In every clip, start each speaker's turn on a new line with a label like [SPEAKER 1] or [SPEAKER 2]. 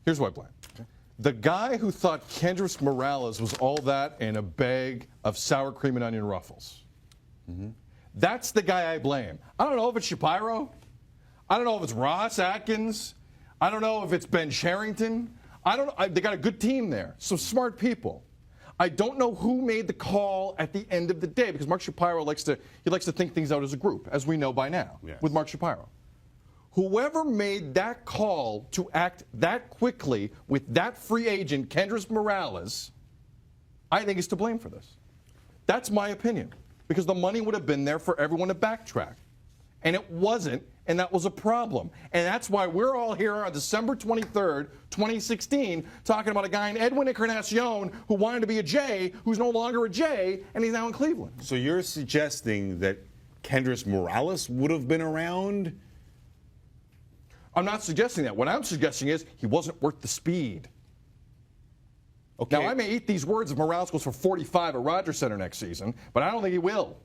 [SPEAKER 1] Here's who I blame. Okay. The guy who thought Kendrys Morales was all that in a bag of sour cream and onion ruffles. That's the guy I blame. I don't know if it's Shapiro. I don't know if it's Ross Atkins. I don't know if it's Ben Sherrington. They got a good team there, some smart people. I don't know who made the call at the end of the day, because Mark Shapiro likes to think things out as a group, as we know by now, with Mark Shapiro. Whoever made that call to act that quickly with that free agent, Kendrys Morales, I think is to blame for this. That's my opinion, because the money would have been there for everyone to backtrack. And it wasn't, and that was a problem. And that's why we're all here on December 23rd, 2016, talking about a guy named Edwin Encarnacion who wanted to be a J, who's no longer a J, and he's now in Cleveland.
[SPEAKER 2] So you're suggesting that Kendrys Morales would have been around?
[SPEAKER 1] I'm not suggesting that. What I'm suggesting is he wasn't worth the speed. Okay. Now, I may eat these words if Morales goes for 45 at Rogers Center next season, but I don't think he will.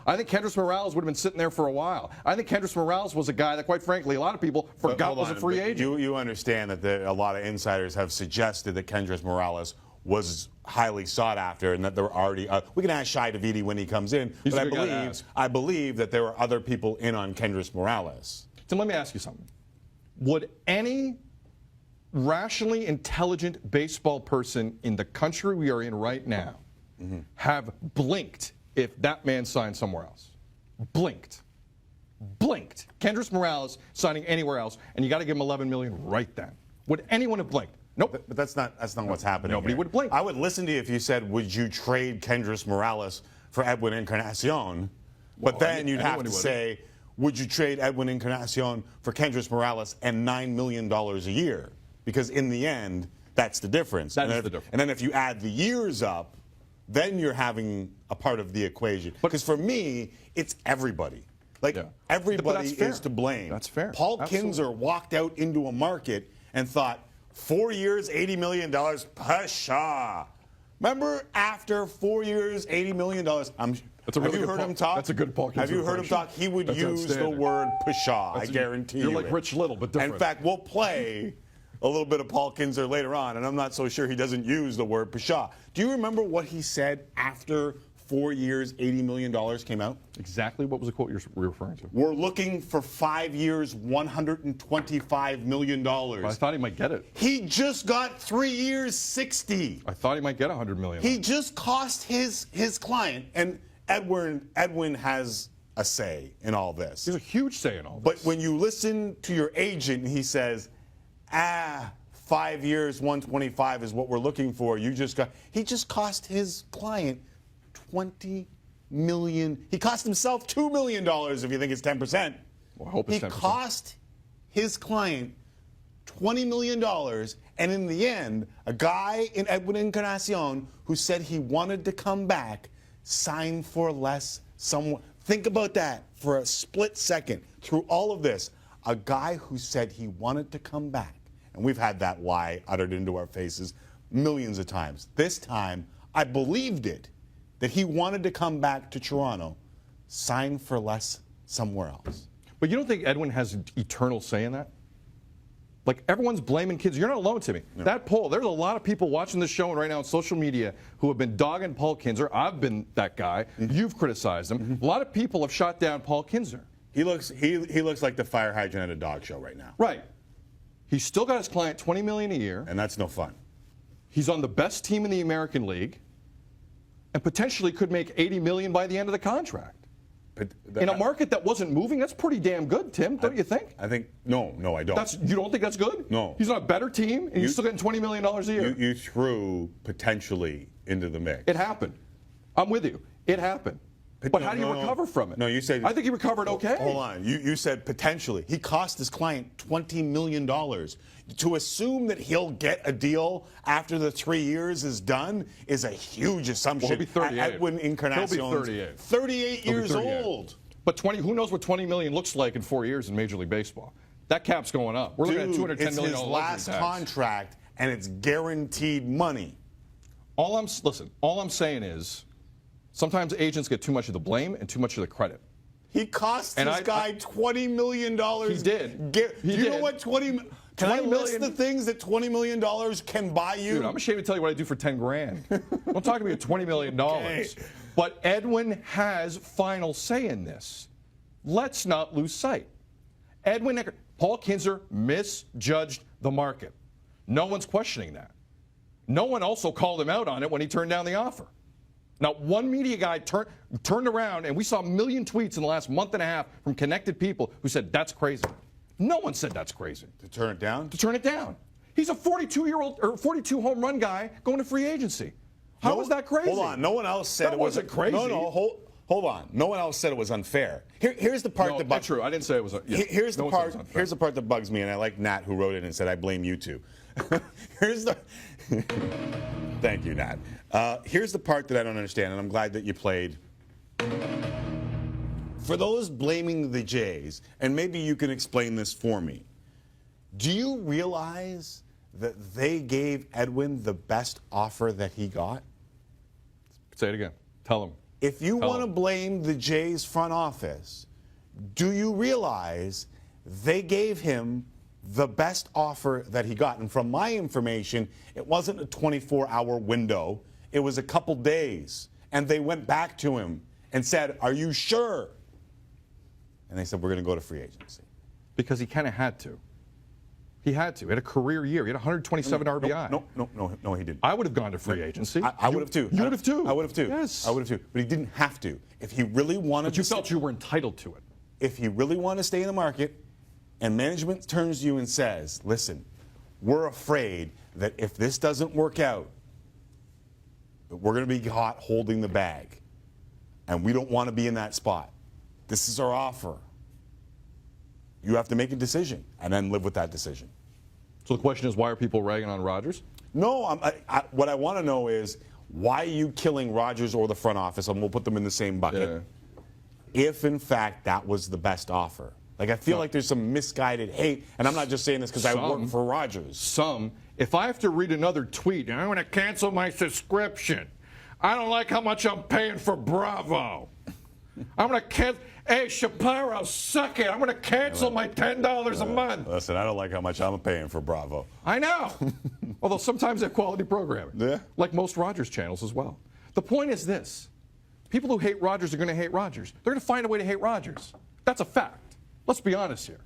[SPEAKER 1] I think Kendrys Morales would have been sitting there for a while. I think Kendrys Morales was a guy that, quite frankly, a lot of people forgot was a free agent.
[SPEAKER 2] You understand that a lot of insiders have suggested that Kendrys Morales was highly sought after, and that there were already. We can ask Shai Davidi when he comes in, but I believe that there were other people in on Kendrys Morales.
[SPEAKER 1] So let me ask you something. Would any rationally intelligent baseball person in the country we are in right now have blinked if that man signed somewhere else? Blinked. Blinked. Kendrys Morales signing anywhere else, and you got to give him $11 million right then. Would anyone have blinked? Nope.
[SPEAKER 2] But that's not what's happening.
[SPEAKER 1] Nobody would blink.
[SPEAKER 2] I would listen to you if you said, would you trade Kendrys Morales for Edwin Encarnacion? But then you'd have to say, would you trade Edwin Encarnacion for Kendrys Morales and $9 million a year? Because in the end, that's the difference.
[SPEAKER 1] That is the difference.
[SPEAKER 2] And then if you add the years up, then you're having a part of the equation. Because for me, it's everybody. Like, everybody is to blame.
[SPEAKER 1] That's fair.
[SPEAKER 2] Paul Kinzer walked out into a market and thought, 4 years, $80 million, pshaw. Remember, after 4 years, $80 million, have you heard him talk?
[SPEAKER 1] That's a good Paul Kinzer.
[SPEAKER 2] Have you heard him talk? He would use the word pshaw, I guarantee you.
[SPEAKER 1] You're like Rich Little, but different.
[SPEAKER 2] In fact, we'll play a little bit of Paul Kinzer later on, and I'm not so sure he doesn't use the word pshaw. Do you remember what he said after 4 years, $80 million came out?
[SPEAKER 1] Exactly. What was the quote you're referring to?
[SPEAKER 2] We're looking for 5 years, $125 million.
[SPEAKER 1] I thought he might get it.
[SPEAKER 2] He just got 3 years, 60.
[SPEAKER 1] I thought he might get $100 million.
[SPEAKER 2] He just cost his client, and Edwin has a say in all this.
[SPEAKER 1] He has a huge say in all
[SPEAKER 2] this. But when you listen to your agent, he says, 5 years, 125 is what we're looking for. He just cost his client $20 million. He cost himself $2 million if you think it's 10%.
[SPEAKER 1] Well, I hope it's 10%.
[SPEAKER 2] He cost his client $20 million, and in the end, a guy in Edwin Encarnacion who said he wanted to come back signed for less. Think about that for a split second. Through all of this, a guy who said he wanted to come back, and we've had that lie uttered into our faces millions of times. This time, I believed it, that he wanted to come back to Toronto, sign for less somewhere else.
[SPEAKER 1] But you don't think Edwin has eternal say in that? Like, everyone's blaming kids. You're not alone, Timmy. No. That poll, there's a lot of people watching this show and right now on social media who have been dogging Paul Kinzer. I've been that guy. You've criticized him. A lot of people have shot down Paul Kinzer.
[SPEAKER 2] He looks like the fire hydrant at a dog show right now.
[SPEAKER 1] Right. He's still got his client $20 million a year.
[SPEAKER 2] And that's no fun.
[SPEAKER 1] He's on the best team in the American League and potentially could make $80 million by the end of the contract. In a market that wasn't moving, that's pretty damn good, Tim, don't you think?
[SPEAKER 2] I think, no, I don't.
[SPEAKER 1] You don't think that's good?
[SPEAKER 2] No.
[SPEAKER 1] He's on a better team, and he's still getting $20 million a year.
[SPEAKER 2] You threw potentially into the mix.
[SPEAKER 1] It happened. I'm with you. It happened. But how do you recover from it?
[SPEAKER 2] No, you said...
[SPEAKER 1] I think he recovered okay.
[SPEAKER 2] Hold on. You said potentially. He cost his client $20 million. To assume that he'll get a deal after the 3 years is done is a huge assumption.
[SPEAKER 1] Well, he'll be 38.
[SPEAKER 2] Edwin Encarnacion.
[SPEAKER 1] He'll be 38.
[SPEAKER 2] 38 years old.
[SPEAKER 1] But who knows what $20 million looks like in 4 years in Major League Baseball? That cap's going up. We're looking at $210 million.
[SPEAKER 2] It's his last contract, and it's guaranteed money.
[SPEAKER 1] All I'm saying is, sometimes agents get too much of the blame and too much of the credit.
[SPEAKER 2] He cost this guy $20 million.
[SPEAKER 1] He did.
[SPEAKER 2] Do you know what $20 million... Can I
[SPEAKER 1] 20
[SPEAKER 2] list
[SPEAKER 1] million?
[SPEAKER 2] the things that $20 million can buy you?
[SPEAKER 1] Dude, I'm ashamed to tell you what I do for 10 grand. Don't talk to me at $20 million.
[SPEAKER 2] Okay.
[SPEAKER 1] But Edwin has final say in this. Let's not lose sight. Paul Kinzer misjudged the market. No one's questioning that. No one also called him out on it when he turned down the offer. Not one media guy turned around, and we saw a million tweets in the last month and a half from connected people who said, that's crazy. No one said that's crazy.
[SPEAKER 2] To turn it down?
[SPEAKER 1] To turn it down. He's a 42-year-old or 42 home run guy going to free agency. How was that crazy?
[SPEAKER 2] Hold on. No one else said
[SPEAKER 1] that
[SPEAKER 2] it
[SPEAKER 1] wasn't crazy.
[SPEAKER 2] No, hold on. No one else said it was unfair. Here's the part that bugs me.
[SPEAKER 1] True. I didn't say it was.
[SPEAKER 2] Here's the part that bugs me, and I like Nat, who wrote it and said, I blame you too. Thank you, Nat. Here's the part that I don't understand, and I'm glad that you played. For those blaming the Jays, and maybe you can explain this for me, do you realize that they gave Edwin the best offer that he got?
[SPEAKER 1] Say it again. Tell him.
[SPEAKER 2] If you want to blame the Jays front office, do you realize they gave him the best offer that he got? And from my information, it wasn't a 24-hour window. It was a couple days. And they went back to him and said, are you sure? And they said, we're going to go to free agency.
[SPEAKER 1] Because he kind of had to. He had to. He had a career year. He had 127 RBI.
[SPEAKER 2] No, he didn't.
[SPEAKER 1] I would have gone to free agency.
[SPEAKER 2] I would have too.
[SPEAKER 1] You would have too.
[SPEAKER 2] I would have too.
[SPEAKER 1] Yes.
[SPEAKER 2] I would have too. But he didn't have to. If he really wanted
[SPEAKER 1] But you felt you were entitled to it.
[SPEAKER 2] If he really wanted to stay in the market, and management turns to you and says, listen, we're afraid that if this doesn't work out, that we're going to be caught holding the bag. And we don't want to be in that spot. This is our offer. You have to make a decision and then live with that decision.
[SPEAKER 1] So the question is, why are people ragging on Rodgers?
[SPEAKER 2] No, what I want to know is, why are you killing Rodgers or the front office? And we'll put them in the same bucket. Yeah. If, in fact, that was the best offer. Like, I feel like there's some misguided hate, and I'm not just saying this because I work for Rodgers.
[SPEAKER 1] If I have to read another tweet, I'm going to cancel my subscription. I don't like how much I'm paying for Bravo. I'm going to cancel. Hey, Shapiro, suck it. I'm going to cancel my $10 a month.
[SPEAKER 2] Listen, I don't like how much I'm paying for Bravo.
[SPEAKER 1] I know. Although sometimes they have quality programming.
[SPEAKER 2] Yeah.
[SPEAKER 1] Like most Rodgers channels as well. The point is this. People who hate Rodgers are going to hate Rodgers. They're going to find a way to hate Rodgers. That's a fact. Let's be honest here.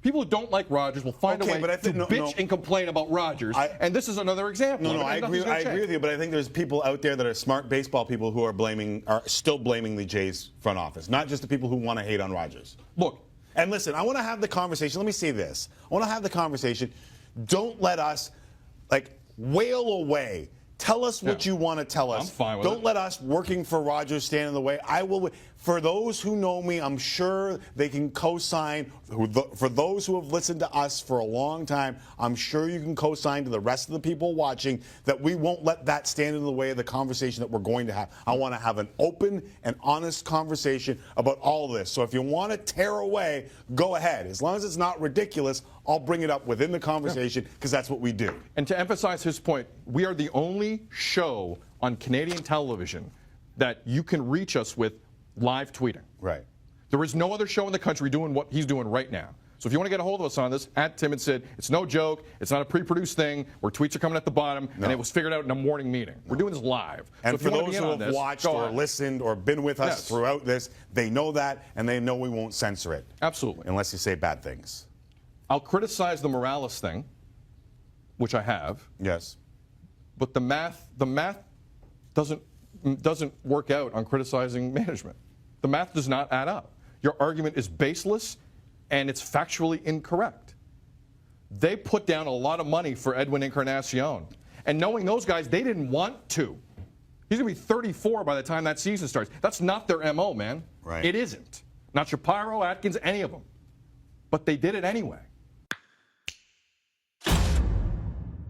[SPEAKER 1] People who don't like Rodgers will find a way to bitch and complain about Rodgers. And this is another example.
[SPEAKER 2] I agree with you, but I think there's people out there that are smart baseball people who are still blaming the Jays front office, not just the people who want to hate on Rodgers.
[SPEAKER 1] Look.
[SPEAKER 2] And listen, I want to have the conversation. Let me say this. I want to have the conversation. Don't let us, wail away. Tell us what you want to tell us.
[SPEAKER 1] I'm fine with it.
[SPEAKER 2] Don't let us working for Rodgers stand in the way. I will. For those who know me, I'm sure they can co-sign. For those who have listened to us for a long time, I'm sure you can co-sign to the rest of the people watching that we won't let that stand in the way of the conversation that we're going to have. I want to have an open and honest conversation about all of this. So if you want to tear away, go ahead. As long as it's not ridiculous, I'll bring it up within the conversation because that's what we do.
[SPEAKER 1] And to emphasize his point, we are the only show on Canadian television that you can reach us with live tweeting.
[SPEAKER 2] Right.
[SPEAKER 1] There is no other show in the country doing what he's doing right now. So if you want to get a hold of us on this, at Tim and Sid, it's no joke. It's not a pre-produced thing where tweets are coming at the bottom and it was figured out in a morning meeting. We're doing this live.
[SPEAKER 2] And
[SPEAKER 1] so
[SPEAKER 2] for those who have watched or listened or been with us throughout this, they know that and they know we won't censor it.
[SPEAKER 1] Absolutely.
[SPEAKER 2] Unless you say bad things.
[SPEAKER 1] I'll criticize the Morales thing, which I have.
[SPEAKER 2] Yes.
[SPEAKER 1] But the math doesn't work out on criticizing management. The math does not add up. Your argument is baseless and it's factually incorrect. They put down a lot of money for Edwin Encarnacion. And knowing those guys, they didn't want to. He's going to be 34 by the time that season starts. That's not their MO, man.
[SPEAKER 2] Right.
[SPEAKER 1] It isn't. Not Shapiro, Atkins, any of them. But they did it anyway.